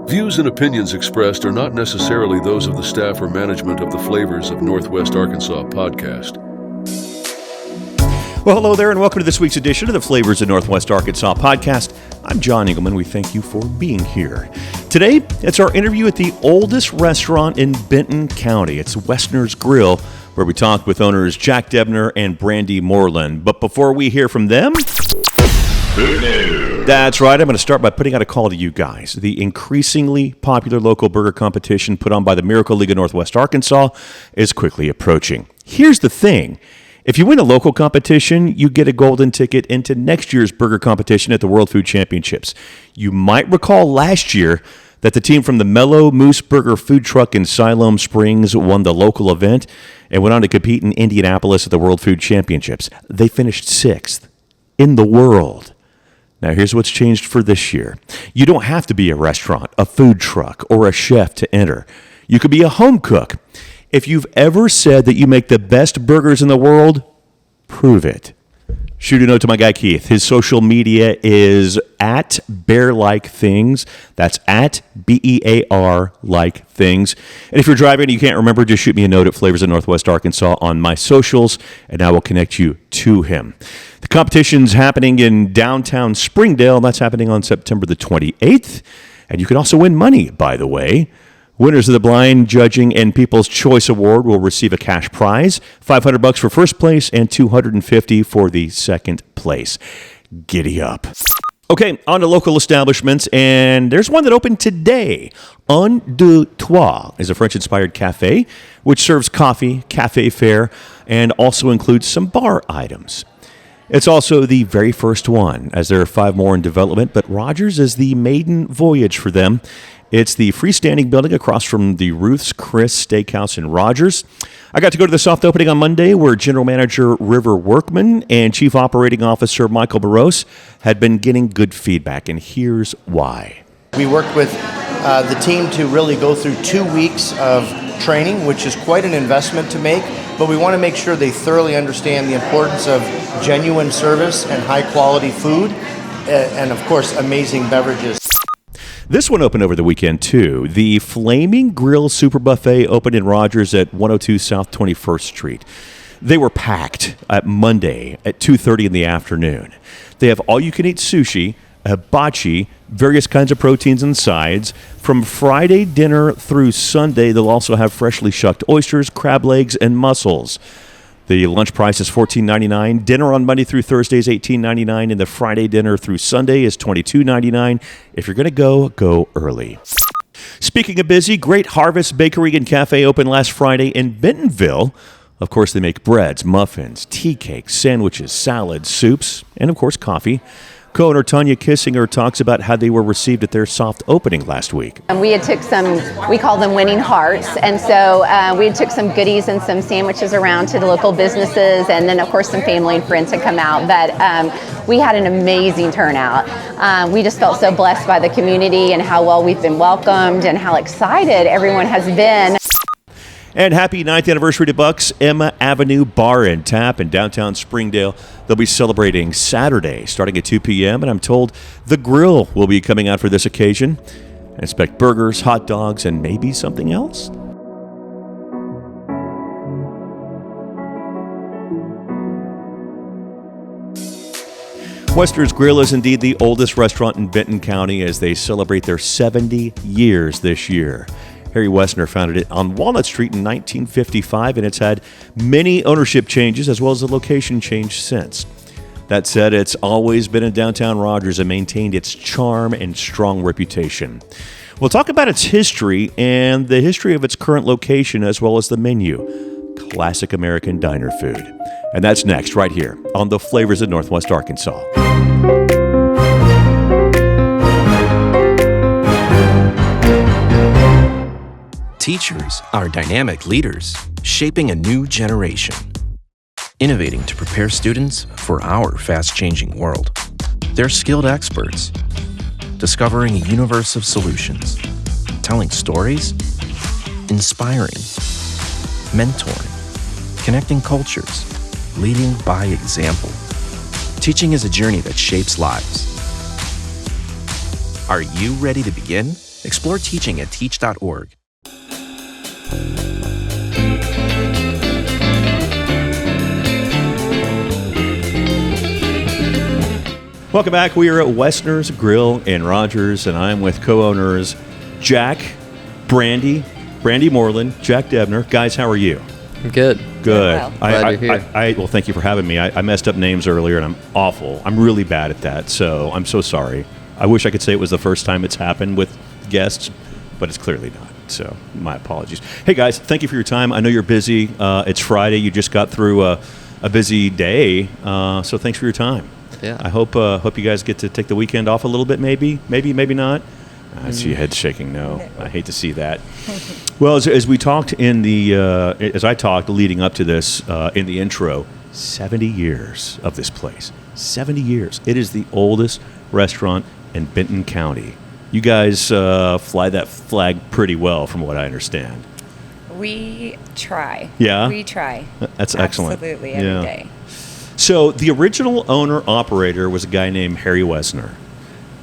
Views and opinions expressed are not necessarily those of the staff or management of the Flavors of Northwest Arkansas podcast. Well, hello there, and welcome to this week's edition of the Flavors of Northwest Arkansas podcast. I'm John Engelman. We thank you for being here. Today, it's our interview at the oldest restaurant in Benton County. It's Wesner's Grill, where we talk with owners Jack Debner and Brandy Moreland. But before we hear from them... That's right. I'm going to start by putting out a call to you guys. The increasingly popular local burger competition put on by the Miracle League of Northwest Arkansas is quickly approaching. Here's the thing. If you win a local competition, you get a golden ticket into next year's burger competition at the World Food Championships. You might recall last year that the team from the Mellow Moose Burger food truck in Siloam Springs won the local event and went on to compete in Indianapolis at the World Food Championships. They finished 6th in the world. Now, here's what's changed for this year. You don't have to be a restaurant, a food truck, or a chef to enter. You could be a home cook. If you've ever said that you make the best burgers in the world, prove it. Shoot a note to my guy Keith. His social media is at BearLikeThings. That's at BEAR like things. And if you're driving and you can't remember, just shoot me a note at Flavors of Northwest Arkansas on my socials, and I will connect you to him. The competition's happening in downtown Springdale. That's happening on September the 28th. And you can also win money, by the way. Winners of the Blind Judging and People's Choice Award will receive a cash prize, $500 for first place and $250 for the second place. Giddy up. Okay, on to local establishments, and there's one that opened today. UnDeuxTrois is a French-inspired cafe, which serves coffee, cafe fare, and also includes some bar items. It's also the very first one, as there are 5 more in development, but Rogers is the maiden voyage for them. It's the freestanding building across from the Ruth's Chris Steakhouse in Rogers. I got to go to the soft opening on Monday, where General Manager River Workman and Chief Operating Officer Michael Barros had been getting good feedback, and here's why. We worked with the team to really go through 2 weeks of training, which is quite an investment to make, but we want to make sure they thoroughly understand the importance of genuine service and high-quality food, and, of course, amazing beverages. This one opened over the weekend, too. The Flaming Grill Super Buffet opened in Rogers at 102 South 21st Street. They were packed at Monday at 2:30 in the afternoon. They have all-you-can-eat sushi, hibachi, various kinds of proteins and sides. From Friday dinner through Sunday, they'll also have freshly shucked oysters, crab legs, and mussels. The lunch price is $14.99. Dinner on Monday through Thursday is $18.99, and the Friday dinner through Sunday is $22.99. If you're going to go early. Speaking of busy, Great Harvest Bakery and Cafe opened last Friday in Bentonville. Of course, they make breads, muffins, tea cakes, sandwiches, salads, soups, and of course, coffee. Co-owner Tanya Kissinger talks about how they were received at their soft opening last week. And we had took some, we call them winning hearts, and so we had took some goodies and some sandwiches around to the local businesses, and then of course some family and friends had come out, but we had an amazing turnout. We just felt so blessed by the community and how well we've been welcomed and how excited everyone has been. And happy 9th anniversary to Buck's Emma Avenue Bar and Tap in downtown Springdale. They'll be celebrating Saturday starting at 2 p.m. And I'm told the grill will be coming out for this occasion. I expect burgers, hot dogs, and maybe something else. Wesner's Grill is indeed the oldest restaurant in Benton County as they celebrate their 70 years this year. Harry Wesner founded it on Walnut Street in 1955, and it's had many ownership changes as well as a location change since. That said, it's always been in downtown Rogers and maintained its charm and strong reputation. We'll talk about its history and the history of its current location as well as the menu. Classic American diner food. And that's next right here on the Flavors of Northwest Arkansas. Teachers are dynamic leaders, shaping a new generation, innovating to prepare students for our fast-changing world. They're skilled experts, discovering a universe of solutions, telling stories, inspiring, mentoring, connecting cultures, leading by example. Teaching is a journey that shapes lives. Are you ready to begin? Explore teaching at teach.org. Welcome back. We are at Wesner's Grill in Rogers, and I'm with co-owners Jack, Brandy Moreland, Jack Debner. Guys, how are you? Good. Good. Well. Glad you're here. Well, thank you for having me. I messed up names earlier, and I'm awful. I'm really bad at that, so I'm so sorry. I wish I could say it was the first time it's happened with guests, but it's clearly not, so my apologies. Hey, guys, thank you for your time. I know you're busy. It's Friday. You just got through a busy day, so thanks for your time. Yeah. I hope you guys get to take the weekend off a little bit, maybe not. I see your head shaking no. I hate to see that. Well, as we talked as I talked leading up to this in the intro, 70 years of this place. 70 years. It is the oldest restaurant in Benton County. You guys fly that flag pretty well, from what I understand. We try. Yeah? We try. That's excellent. Absolutely, every day. So the original owner-operator was a guy named Harry Wesner.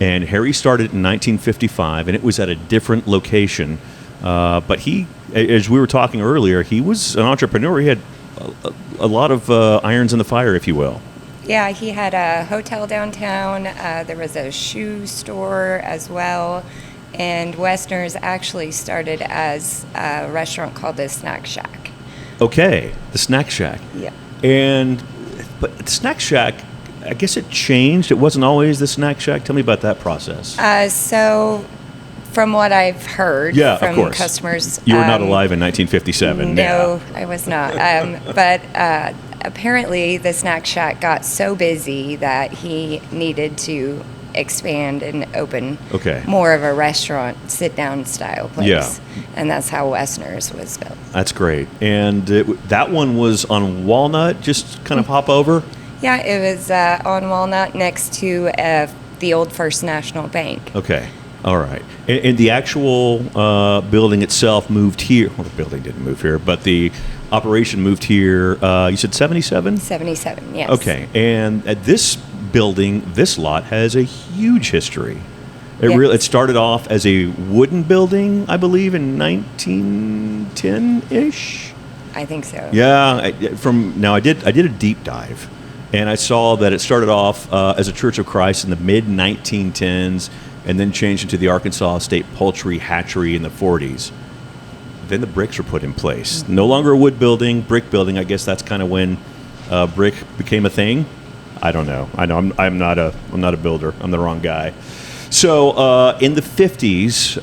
And Harry started in 1955, and it was at a different location. But he, as we were talking earlier, he was an entrepreneur. He had a lot of irons in the fire, if you will. Yeah, he had a hotel downtown. There was a shoe store as well. And Wesner's actually started as a restaurant called the Snack Shack. Okay, the Snack Shack. Yeah. But the Snack Shack, I guess it changed. It wasn't always the Snack Shack. Tell me about that process. So, from what I've heard from of course. customers... You were not alive in 1957. No, I was not. But apparently the Snack Shack got so busy that he needed to expand and open more of a restaurant, sit-down style place. Yeah. And that's how Wesner's was built. That's great. And that one was on Walnut, just kind of hop over? Yeah, it was on Walnut next to the old First National Bank. Okay. All right. And the actual building itself moved here. Well, the building didn't move here, but the operation moved here, you said 77? 77, yes. Okay. And at this building, this lot has a huge history. It started off as a wooden building, I believe, in 1910-ish. I think so. Yeah. I did a deep dive, and I saw that it started off as a Church of Christ in the mid-1910s, and then changed into the Arkansas State Poultry Hatchery in the 40s. Then the bricks were put in place. No longer a wood building, brick building. I guess that's kind of when brick became a thing. I don't know. I know I'm not a builder. I'm the wrong guy. So in the 50s,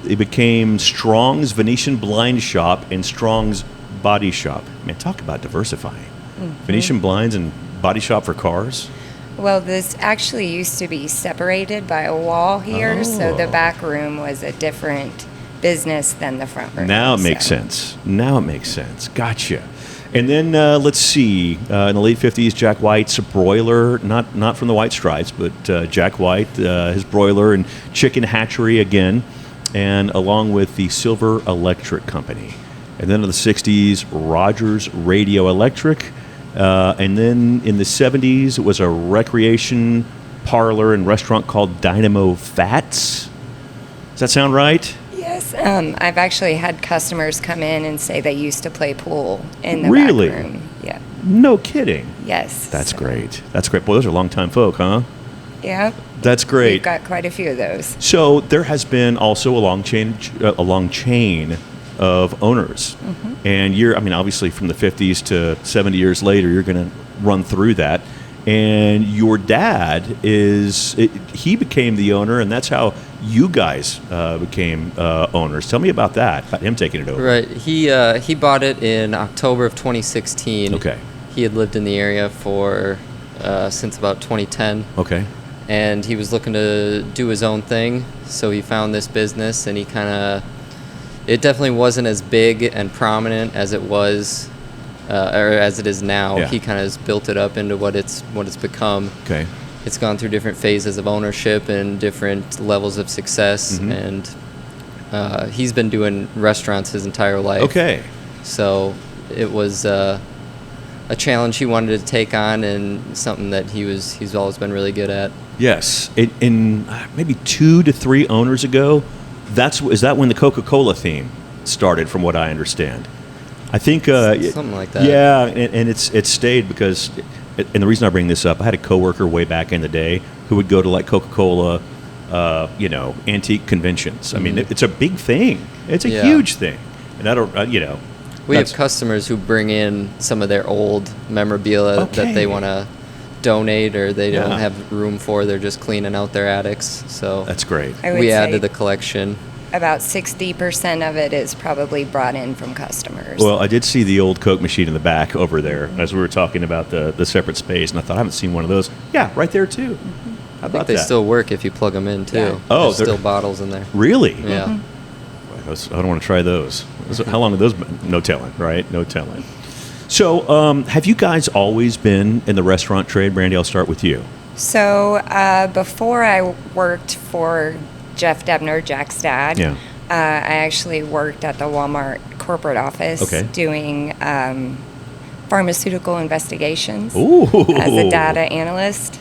it became Strong's Venetian Blind Shop and Strong's Body Shop. Man, talk about diversifying. Mm-hmm. Venetian blinds and body shop for cars. Well, this actually used to be separated by a wall here, so the back room was a different business than the front room. Now it makes sense. Gotcha. And then let's see, in the late 50s, Jack White's broiler, not from the White Stripes, but Jack White, his broiler and chicken hatchery again, and along with the Silver Electric Company. And then in the 60s, Rogers Radio Electric. And then in the 70s, it was a recreation parlor and restaurant called Dynamo Fats. Does that sound right? Yes. I've actually had customers come in and say they used to play pool in the back room. Yeah. No kidding. Yes. That's great. Boy, those are long-time folk, huh? Yeah. That's great. We've got quite a few of those. So there has been also a long chain of owners. Mm-hmm. And obviously from the 50s to 70 years later, you're going to run through that. And your dad he became the owner, and that's how you guys became owners. Tell me about that, about him taking it over. Right. He bought it in October of 2016. Okay. He had lived in the area since about 2010. Okay. And he was looking to do his own thing, so he found this business, and it definitely wasn't as big and prominent as it was, or as it is now. Yeah. He kind of has built it up into what it's become. Okay. It's gone through different phases of ownership and different levels of success, mm-hmm. and he's been doing restaurants his entire life. Okay. So it was a challenge he wanted to take on, and something that he's always been really good at. Yes, in maybe 2 to 3 owners ago, is that when the Coca-Cola theme started, from what I understand? I think something like that. Yeah, and it's stayed because, and the reason I bring this up, I had a coworker way back in the day who would go to like Coca-Cola, antique conventions. I mean, it's a big thing. It's a huge thing, and I don't, We have customers who bring in some of their old memorabilia that they want to donate or they don't have room for. They're just cleaning out their attics. So that's great. We add to the collection. About 60% of it is probably brought in from customers. Well, I did see the old Coke machine in the back over there as we were talking about the separate space, and I thought, I haven't seen one of those. Yeah, right there, too. How about they that? still work if you plug them in, too. Yeah. Oh, there's still bottles in there. Really? Yeah. I don't want to try those. How long have those been? No telling, right? No telling. So, have you guys always been in the restaurant trade? Brandy, I'll start with you. So, before I worked for Jeff Debner, Jack's dad, I actually worked at the Walmart corporate office doing pharmaceutical investigations as a data analyst.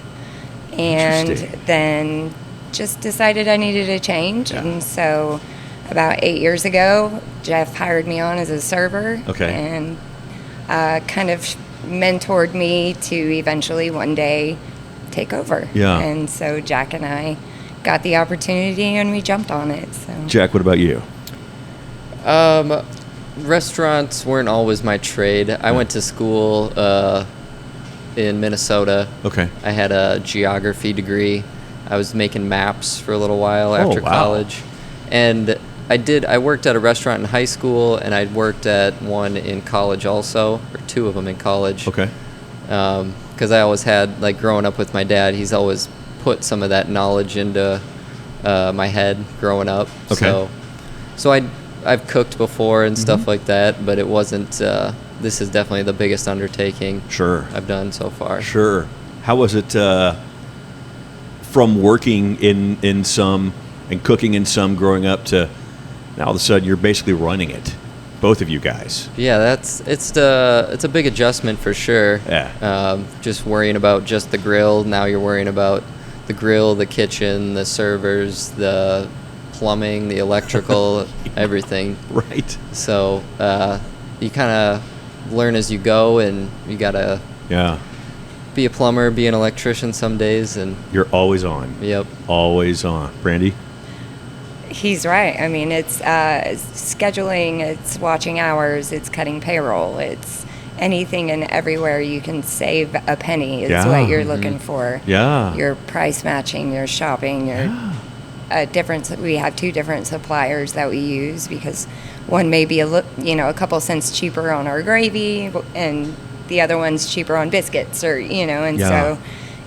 And then just decided I needed a change. Yeah. And so about 8 years ago, Jeff hired me on as a server and kind of mentored me to eventually one day take over. Yeah. And so Jack and I got the opportunity and we jumped on it. So Jack, what about you? Restaurants weren't always my trade. I went to school in Minnesota. Okay. I had a geography degree. I was making maps for a little while after college. And I worked at a restaurant in high school, and I worked at one in college also, or 2 of them in college. Okay. Because I always had, like, growing up with my dad, he's always put some of that knowledge into my head growing up. Okay. So I've cooked before and stuff like that, but it wasn't. This is definitely the biggest undertaking I've done so far. Sure. How was it from working in some and cooking in some growing up to now all of a sudden you're basically running it, both of you guys? Yeah, it's a big adjustment for sure. Yeah. Just worrying about just the grill. Now you're worrying about the grill, the kitchen, the servers, the plumbing, the electrical, everything. Right. So you kind of learn as you go, and you gotta be a plumber, be an electrician some days, and you're always on. Yep. Always on. Brandy? He's right. I mean, it's scheduling, it's watching hours, it's cutting payroll, it's anything and everywhere you can save a penny is what you're looking for. Yeah. Your price matching, your shopping, your we have 2 different suppliers that we use because one may be a couple cents cheaper on our gravy and the other one's cheaper on biscuits so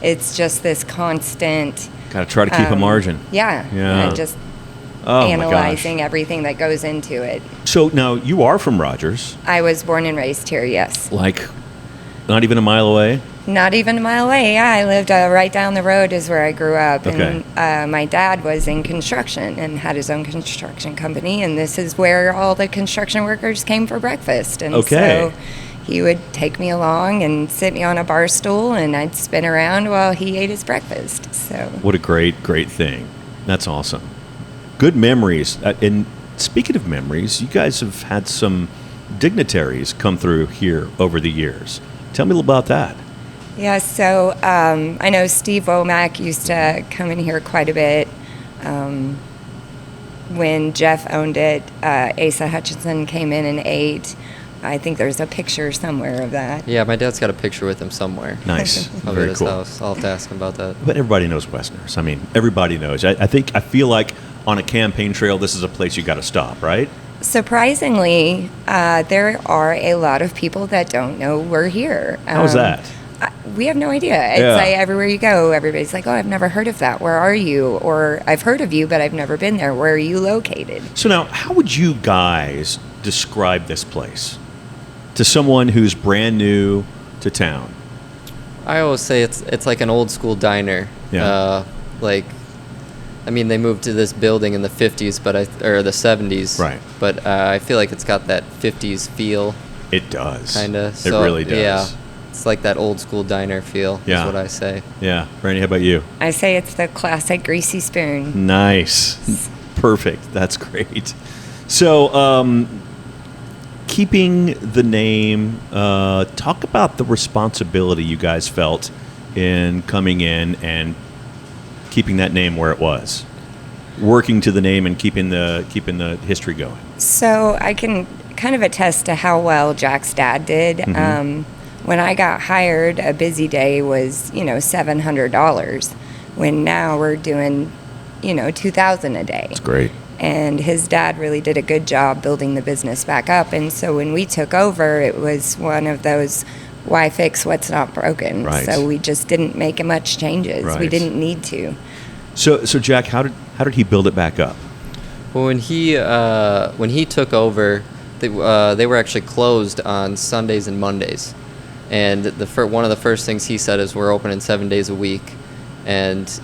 it's just this constant. Got to try to keep a margin. Yeah. And just analyzing everything that goes into it. So now you are from Rogers. I was born and raised here, yes. Like not even a mile away? Not even a mile away, yeah. I lived right down the road is where I grew up. Okay. And my dad was in construction and had his own construction company, and this is where all the construction workers came for breakfast. And so he would take me along and sit me on a bar stool, and I'd spin around while he ate his breakfast. So what a great thing. That's awesome. Good memories. And speaking of memories, you guys have had some dignitaries come through here over the years. Tell me a little about that. Yeah, so I know Steve Womack used to come in here quite a bit. When Jeff owned it, Asa Hutchinson came in and ate. I think there's a picture somewhere of that. Yeah, my dad's got a picture with him somewhere. Nice. Of Very his cool. house. I'll have to ask him about that. But everybody knows Wesner's. I mean, everybody knows. I feel like on a campaign trail, this is a place you got to stop, right? Surprisingly, there are a lot of people that don't know we're here. How's that? We have no idea. It's like everywhere you go, everybody's like, oh, I've never heard of that. Where are you? Or I've heard of you, but I've never been there. Where are you located? So now, how would you guys describe this place to someone who's brand new to town? I always say it's like an old school diner. Yeah. I mean, they moved to this building in the 50s, or the 70s. Right. But I feel like it's got that 50s feel. It does. Kind of. It really does. Yeah. It's like that old school diner feel, is what I say. Yeah. Brandy, how about you? I say it's the classic greasy spoon. Nice. Perfect. That's great. So, keeping the name, talk about the responsibility you guys felt in coming in and keeping that name where it was. Working to the name and keeping the history going. So I can kind of attest to how well Jack's dad did. When I got hired, a busy day was, $700. When now we're doing, $2,000 a day. That's great. And his dad really did a good job building the business back up. And so when we took over, it was one of those why fix what's not broken. Right. So we just didn't make much changes. Right. We didn't need to. So Jack, how did he build it back up? Well, when he took over, they were actually closed on Sundays and Mondays, and one of the first things he said is we're opening 7 days a week, and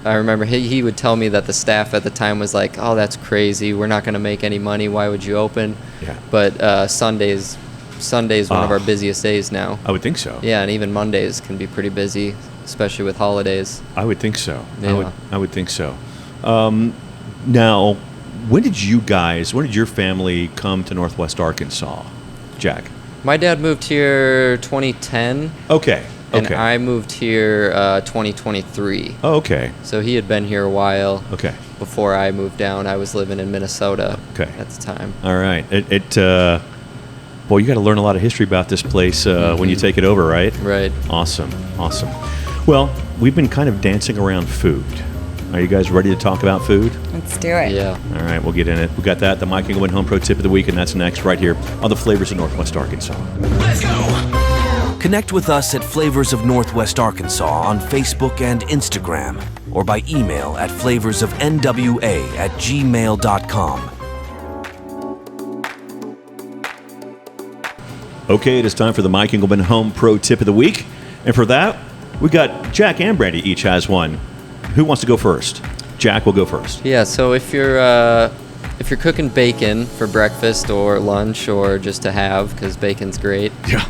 I remember he would tell me that the staff at the time was like, "Oh, that's crazy. We're not going to make any money. Why would you open?" Yeah. But Sunday's one of our busiest days now. I would think so. Yeah, and even Mondays can be pretty busy, especially with holidays. I would think so. Yeah. I would think so. Now, when did your family come to Northwest Arkansas, Jack? My dad moved here 2010. Okay. And I moved here 2023. Oh, okay. So he had been here a while. Okay. Before I moved down, I was living in Minnesota. Okay. At the time. All right. Boy, you got to learn a lot of history about this place when you take it over, right? Right. Awesome. Well, we've been kind of dancing around food. Are you guys ready to talk about food? Let's do it. Yeah. All right, we'll get in it. We got that, the Mike Engelman Home Pro Tip of the Week, and that's next right here on the Flavors of Northwest Arkansas. Let's go! Connect with us at Flavors of Northwest Arkansas on Facebook and Instagram, or by email at flavorsofnwa@gmail.com. Okay, it is time for the Mike Engelman Home Pro Tip of the Week. And for that, we got Jack and Brandy each has one. Who wants to go first? Jack will go first. Yeah, so if you're cooking bacon for breakfast or lunch or just to have, because bacon's great. Yeah.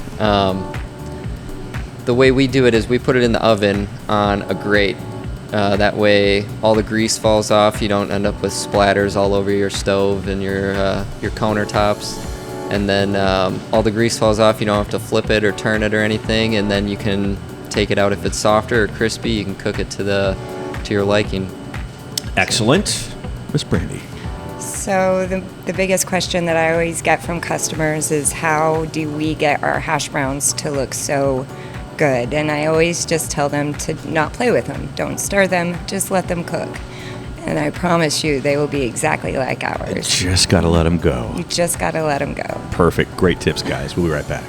The way we do it is we put it in the oven on a grate. That way all the grease falls off. You don't end up with splatters all over your stove and your countertops. And then all the grease falls off. You don't have to flip it or turn it or anything. And then you can take it out if it's softer or crispy. You can cook it to your liking. Excellent. Miss Brandy. So the biggest question that I always get from customers is how do we get our hash browns to look so good? And I always just tell them to not play with them. Don't stir them. Just let them cook. And I promise you they will be exactly like ours. Just got to let them go. You just got to let them go. Perfect. Great tips, guys. We'll be right back.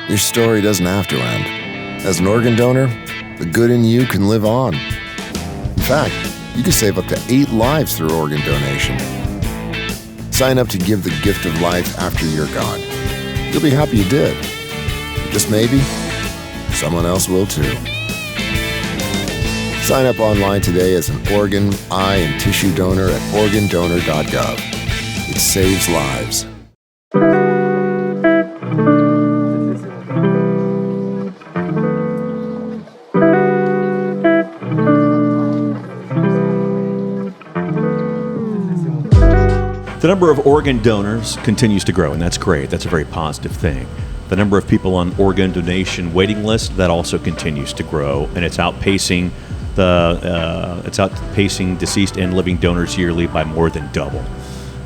Your story doesn't have to end. As an organ donor, the good in you can live on. In fact, you can save up to 8 lives through organ donation. Sign up to give the gift of life after you're gone. You'll be happy you did. Just maybe, someone else will too. Sign up online today as an organ, eye, and tissue donor at organdonor.gov. It saves lives. The number of organ donors continues to grow, and that's great. That's a very positive thing. The number of people on organ donation waiting list, that also continues to grow, and it's outpacing deceased and living donors yearly by more than double.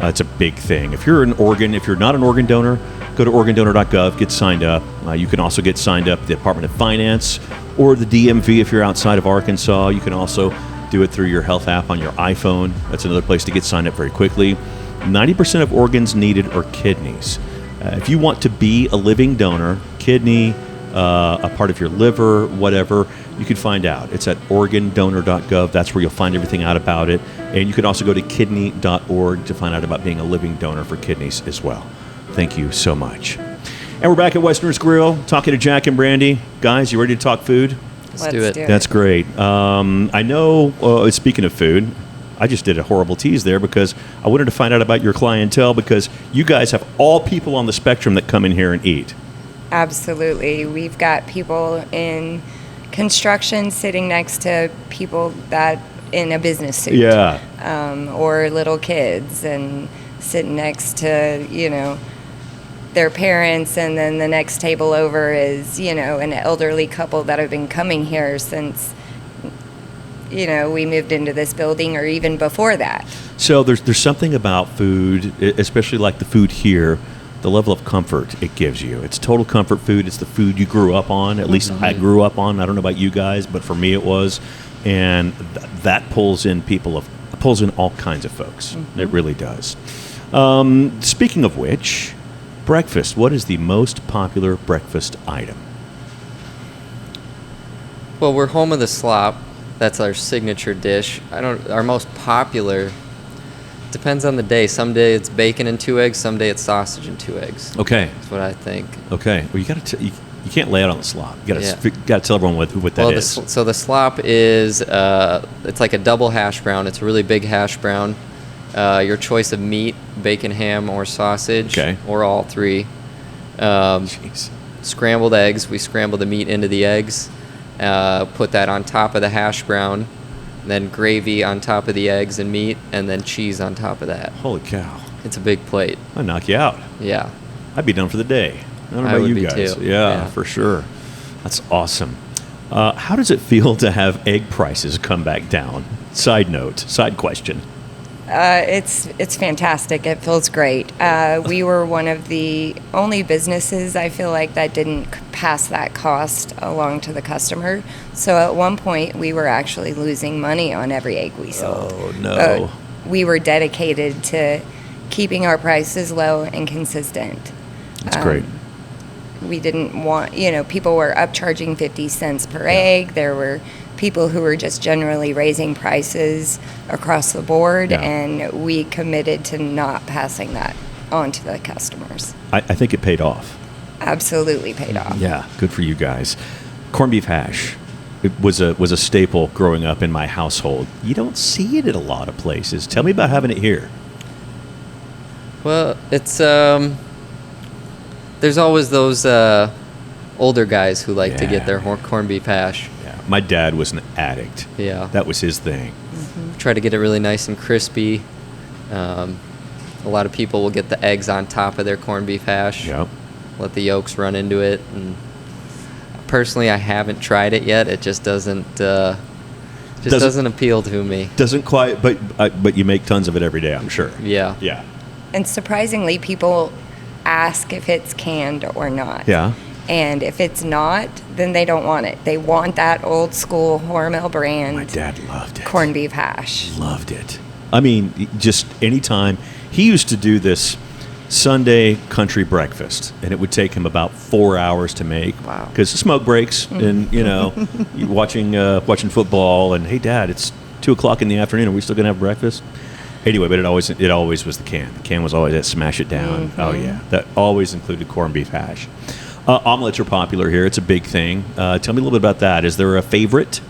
It's a big thing. If you're not an organ donor, go to organdonor.gov, get signed up. You can also get signed up at the Department of Finance or the DMV if you're outside of Arkansas. You can also do it through your health app on your iPhone. That's another place to get signed up very quickly. 90% of organs needed are kidneys. If you want to be a living donor, kidney, a part of your liver, whatever, you can find out. It's at organdonor.gov. That's where you'll find everything out about it. And you can also go to kidney.org to find out about being a living donor for kidneys as well. Thank you so much. And we're back at Wesner's Grill, talking to Jack and Brandy. Guys, you ready to talk food? Let's do it. That's great. I know, speaking of food, I just did a horrible tease there because I wanted to find out about your clientele because you guys have all people on the spectrum that come in here and eat. Absolutely. We've got people in construction sitting next to people that in a business suit. Yeah. Or little kids and sitting next to, their parents, and then the next table over is, an elderly couple that have been coming here since, we moved into this building or even before that. So there's something about food, especially like the food here, the level of comfort it gives you. It's total comfort food. It's the food you grew up on. At least I grew up on. I don't know about you guys, but for me it was. And that pulls in pulls in all kinds of folks. It really does. Speaking of which, breakfast. What is the most popular breakfast item? Well, we're home of the slop. That's our signature dish. Our most popular depends on the day. Some day it's bacon and 2 eggs. Some day it's sausage and 2 eggs. Okay. That's what I think. Okay. Well, you can't lay it on the slop. You got to tell everyone what that is. So the slop is it's like a double hash brown. It's a really big hash brown. Your choice of meat, bacon, ham, or sausage, or all three. Scrambled eggs. We scramble the meat into the eggs. Put that on top of the hash brown, then gravy on top of the eggs and meat, and then cheese on top of that. Holy cow. It's a big plate. I'd knock you out. Yeah. I'd be done for the day. I don't know about you guys. Too. Yeah, for sure. That's awesome. How does it feel to have egg prices come back down? Side question. It's fantastic. It feels great. We were one of the only businesses, I feel like, that didn't pass that cost along to the customer. So at one point, we were actually losing money on every egg we sold. Oh, no. But we were dedicated to keeping our prices low and consistent. That's great. We didn't want, people were upcharging 50 cents per egg. There were people who were just generally raising prices across the board, and we committed to not passing that on to the customers. I think it paid off. Absolutely paid off. Yeah, good for you guys. Corned beef hash. It was a staple growing up in my household. You don't see it at a lot of places. Tell me about having it here. Well, it's there's always those older guys who like to get their corned beef hash. Yeah, my dad was an addict. Yeah, that was his thing. Try to get it really nice and crispy. A lot of people will get the eggs on top of their corned beef hash. Yep. Let the yolks run into it. And personally, I haven't tried it yet. It just doesn't appeal to me. Doesn't quite, but you make tons of it every day, I'm sure. Yeah. Yeah. And surprisingly, people ask if it's canned or not. Yeah. And if it's not, then they don't want it. They want that old school Hormel brand. My dad loved it. Corned beef hash. Loved it. I mean, just anytime. He used to do this Sunday country breakfast, and it would take him about 4 hours to make. Wow. Because the smoke breaks, and you're watching football, and hey, Dad, it's 2:00 in the afternoon. Are we still gonna have breakfast? Anyway, but it always was the can. The can was always that smash it down. Oh yeah, that always included corned beef hash. Omelets are popular here. It's a big thing. Tell me a little bit about that. Is there a favorite?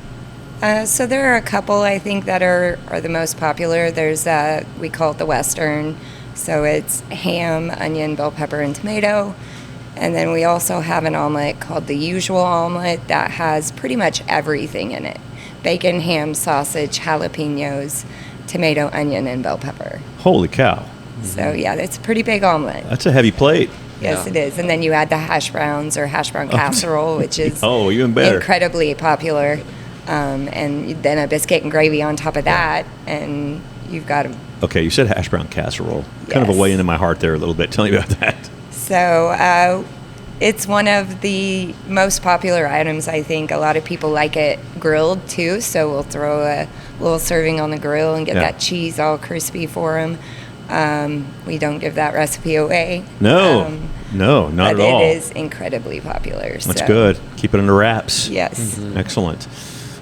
So there are a couple, I think, that are the most popular. There's we call it the Western. So it's ham, onion, bell pepper, and tomato. And then we also have an omelet called the usual omelet that has pretty much everything in it: bacon, ham, sausage, jalapenos, tomato, onion, and bell pepper. Holy cow. So yeah, it's a pretty big omelet. That's a heavy plate. Yes, it is. And then you add the hash browns or hash brown casserole, which is even better. Incredibly popular. And then a biscuit and gravy on top of that, and you've got a... Okay, you said hash brown casserole. Kind of a way into my heart there a little bit. Tell me about that. So it's one of the most popular items, I think. A lot of people like it grilled, too, so we'll throw a little serving on the grill and get that cheese all crispy for them. We don't give that recipe away. No, not at all. But it is incredibly popular. That's good. Keep it under wraps. Yes. Excellent.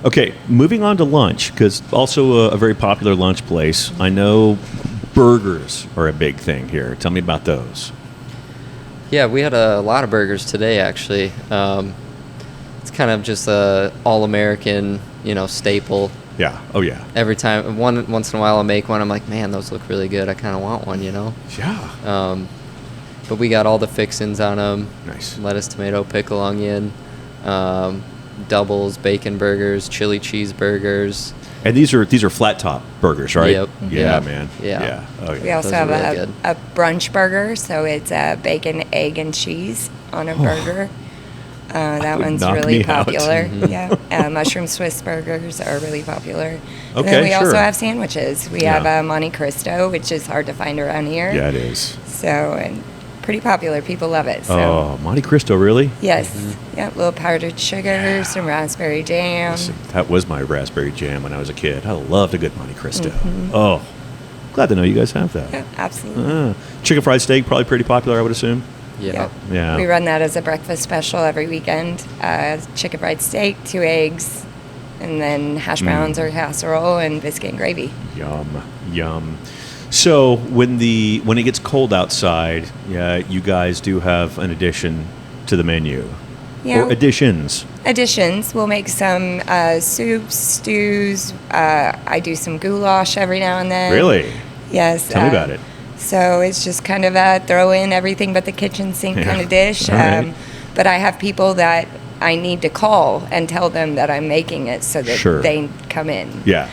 Okay, moving on to lunch, because also a very popular lunch place. I know burgers are a big thing here. Tell me about those. Yeah, we had a lot of burgers today, actually. It's kind of just a all-American, staple. Yeah. Oh, yeah. Every time, once in a while I'll make one, I'm like, man, those look really good. I kind of want one, Yeah. But we got all the fixins on them. Nice. Lettuce, tomato, pickle, onion, doubles, bacon burgers, chili cheeseburgers. And these are flat top burgers, right? Yep. Yeah, man. Yeah. Oh, yeah. We also Those are have really a brunch burger, so it's bacon, egg, and cheese on a burger. That one's knock really me out. popular. Yeah. Mushroom Swiss burgers are really popular. And Okay, then we also sure. have sandwiches. We have Monte Cristo, which is hard to find around here. Yeah, it is. So, and pretty popular. People love it. So. Oh, Monte Cristo, really? Yes. Yep. Little powdered sugar, some raspberry jam. Listen, that was my raspberry jam when I was a kid. I loved a good Monte Cristo. Oh, glad to know you guys have that. Yeah, absolutely. Chicken fried steak, probably pretty popular, I would assume. Yeah. Yeah. We run that as a breakfast special every weekend. Chicken fried steak, 2 eggs, and then hash browns or casserole and biscuit and gravy. Yum, yum. So when it gets cold outside, you guys do have an addition to the menu. Yeah. Or additions. Additions. We'll make some soups, stews. I do some goulash every now and then. Really? Yes. Tell me about it. So it's just kind of a throw in everything but the kitchen sink kind of dish. All right. But I have people that I need to call and tell them that I'm making it so that they come in. Yeah.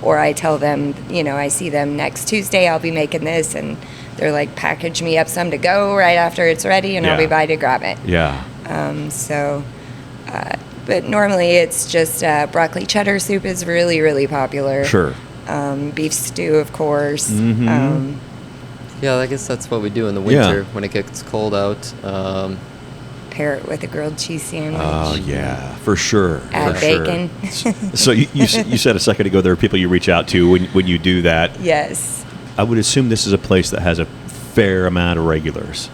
Or I tell them, I see them next Tuesday, I'll be making this, and they're like, package me up some to go right after it's ready, and I'll be by to grab it. Yeah. But normally it's just broccoli cheddar soup is really, really popular. Sure. Beef stew, of course. Yeah, I guess that's what we do in the winter when it gets cold out. Pair it with a grilled cheese sandwich. Oh, yeah, for sure. Add for bacon. Sure. So you said a second ago there are people you reach out to when you do that. Yes. I would assume this is a place that has a fair amount of regulars.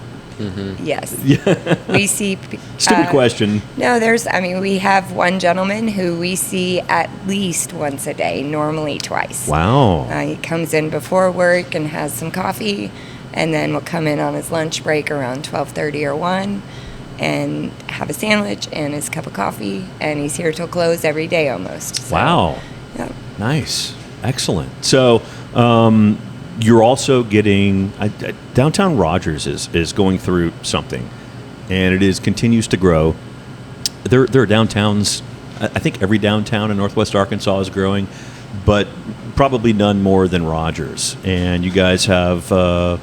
Yes. We see... Stupid question. No, we have one gentleman who we see at least once a day, normally twice. Wow. He comes in before work and has some coffee, and then will come in on his lunch break around 12:30 or 1 and have a sandwich and his cup of coffee, and he's here till close every day almost. So, wow. Yeah. Nice. Excellent. So you're also getting downtown Rogers is going through something, and it continues to grow. There are downtowns. I think every downtown in Northwest Arkansas is growing, but probably none more than Rogers. And you guys have they're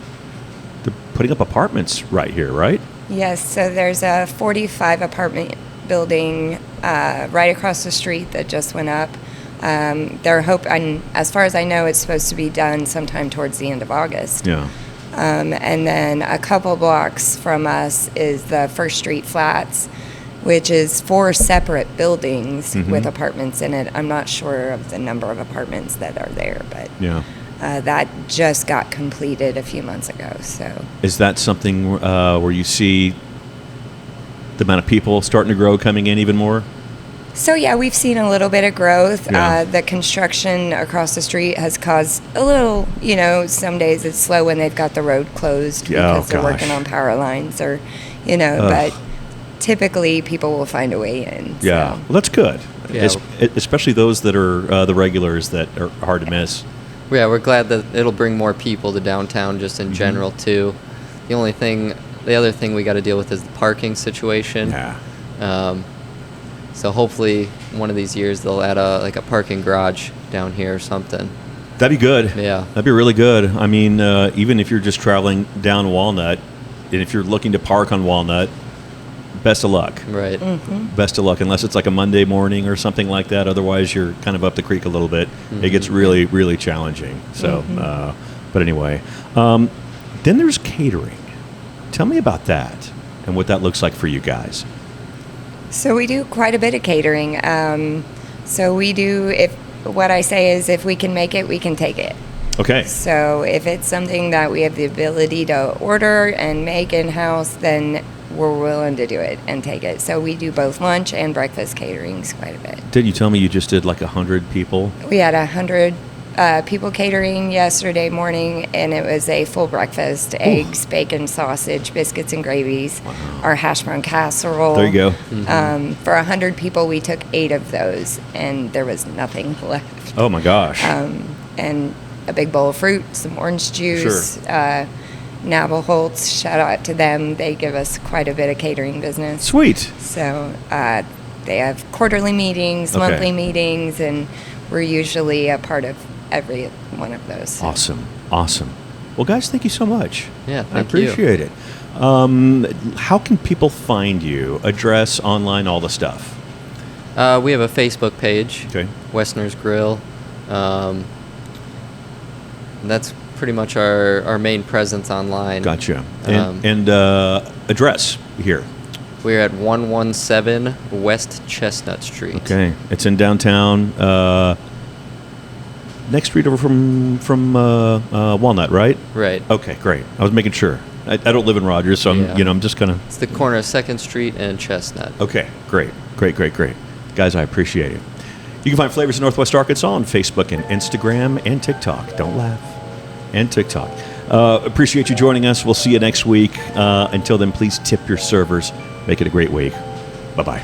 putting up apartments right here, right? Yes. So there's a 45 apartment building right across the street that just went up. As far as I know, it's supposed to be done sometime towards the end of August. Yeah. And then a couple blocks from us is the First Street Flats, which is 4 separate buildings with apartments in it. I'm not sure of the number of apartments that are there, but that just got completed a few months ago. So is that something where you see the amount of people starting to grow coming in even more? So yeah, we've seen a little bit of growth. Yeah. The construction across the street has caused a little, some days it's slow when they've got the road closed because they're working on power lines or, but typically people will find a way in. Yeah, so. well, that's good. Yeah. Especially those that are the regulars that are hard to miss. Yeah, we're glad that it'll bring more people to downtown just in general, too. The other thing we got to deal with is the parking situation. Yeah. So hopefully one of these years they'll add a parking garage down here or something. That'd be good. Yeah. That'd be really good. I mean, even if you're just traveling down Walnut, and if you're looking to park on Walnut, best of luck. Right. Best of luck, unless it's like a Monday morning or something like that. Otherwise, you're kind of up the creek a little bit. It gets really, really challenging. So, but anyway. Then there's catering. Tell me about that and what that looks like for you guys. So we do quite a bit of catering. So we do, what I say is if we can make it, we can take it. Okay. So if it's something that we have the ability to order and make in-house, then we're willing to do it and take it. So we do both lunch and breakfast caterings quite a bit. Did you tell me you just did like 100 people? We had 100 People Catering yesterday morning, and it was a full breakfast: eggs, bacon, sausage, biscuits, and gravies. Our hash brown casserole. There you go. For 100 people, we took 8 of those, and there was nothing left. Oh my gosh. And a big bowl of fruit, some orange juice. Sure. Navaholtz, shout out to them. They give us quite a bit of catering business. Sweet. So they have quarterly meetings, monthly meetings, and we're usually a part of every one of those. Awesome. Well, guys, thank you so much. Yeah, I appreciate it. How can people find you? Address, online, all the stuff. We have a Facebook page, Okay. Wesner's Grill. That's pretty much our main presence online. Gotcha. And address here. We're at 117 West Chestnut Street. Okay. It's in downtown. Next street over from Walnut, right? Right. Okay, great. I was making sure. I don't live in Rogers, so I'm just gonna. It's the corner of 2nd Street and Chestnut. Okay, great. Guys, I appreciate it. You can find Flavors of Northwest Arkansas on Facebook and Instagram and TikTok. Don't laugh. And TikTok. Appreciate you joining us. We'll see you next week. Until then, please tip your servers. Make it a great week. Bye-bye.